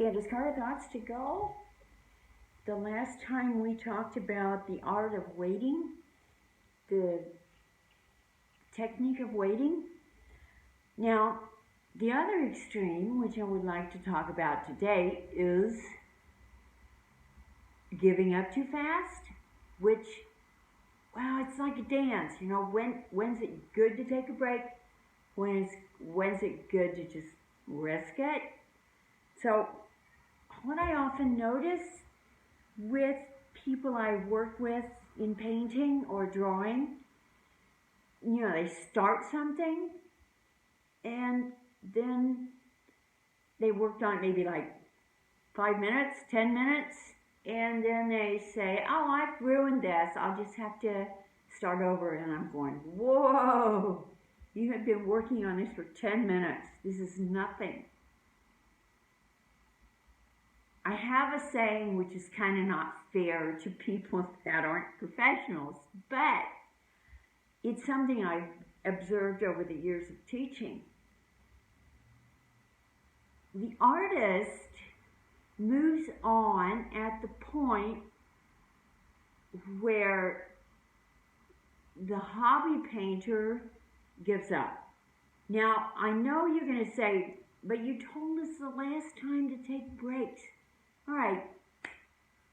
Candace, thoughts to go? The last time we talked about the art of waiting, the technique of waiting. Now, the other extreme, which I would like to talk about today, is giving up too fast, which, well, it's like a dance. You know, when's it good to take a break? When's it good to just risk it? So, what I often notice with people I work with in painting or drawing, you know, they start something and then they worked on it maybe like 5 minutes, 10 minutes, and then they say, oh, I've ruined this, I'll just have to start over. And I'm going, whoa, you have been working on this for 10 minutes. This is nothing. I have a saying which is kind of not fair to people that aren't professionals, but it's something I've observed over the years of teaching. The artist moves on at the point where the hobby painter gives up. Now, I know you're going to say, but you told us the last time to take breaks. All right,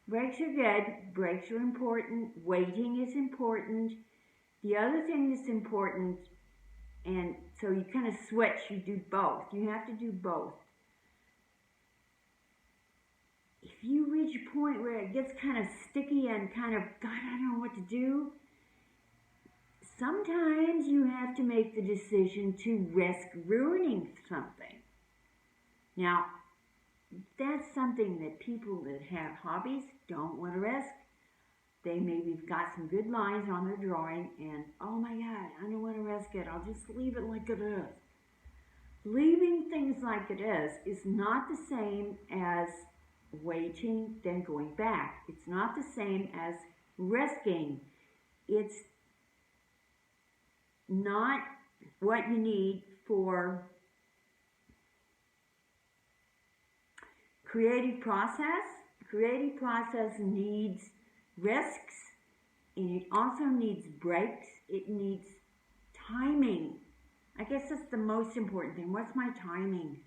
breaks are good, breaks are important, waiting is important. The other thing that's important, and so you kind of switch, you do both. You have to do both. If you reach a point where it gets kind of sticky and kind of, God, I don't know what to do, sometimes you have to make the decision to risk ruining something. Now, that's something that people that have hobbies don't want to risk. They maybe have got some good lines on their drawing and, oh my God, I don't want to risk it. I'll just leave it like it is. Leaving things like it is not the same as waiting, then going back. It's not the same as risking. It's not what you need for creative process. Creative process needs risks, and it also needs breaks. It needs timing. I guess that's the most important thing. What's my timing?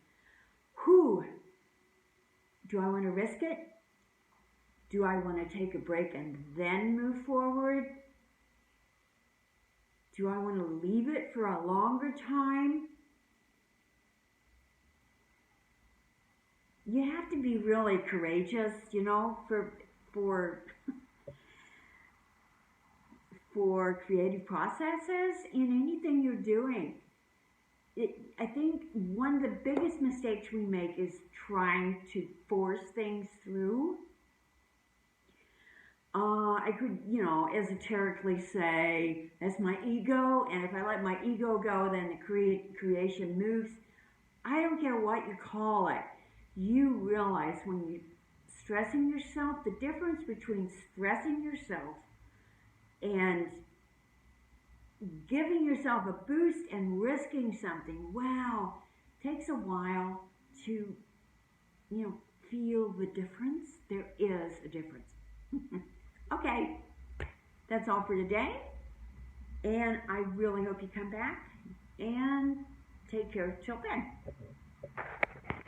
Do I want to risk it? Do I want to take a break and then move forward? Do I want to leave it for a longer time? You have to be really courageous, you know, for creative processes in anything you're doing. I think one of the biggest mistakes we make is trying to force things through. I could, you know, esoterically say, that's my ego, and if I let my ego go, then the creation moves. I don't care what you call it. You realize when you're stressing yourself, the difference between stressing yourself and giving yourself a boost and risking something, wow, takes a while to, you know, feel the difference. There is a difference. Okay, that's all for today, and I really hope you come back and take care till then.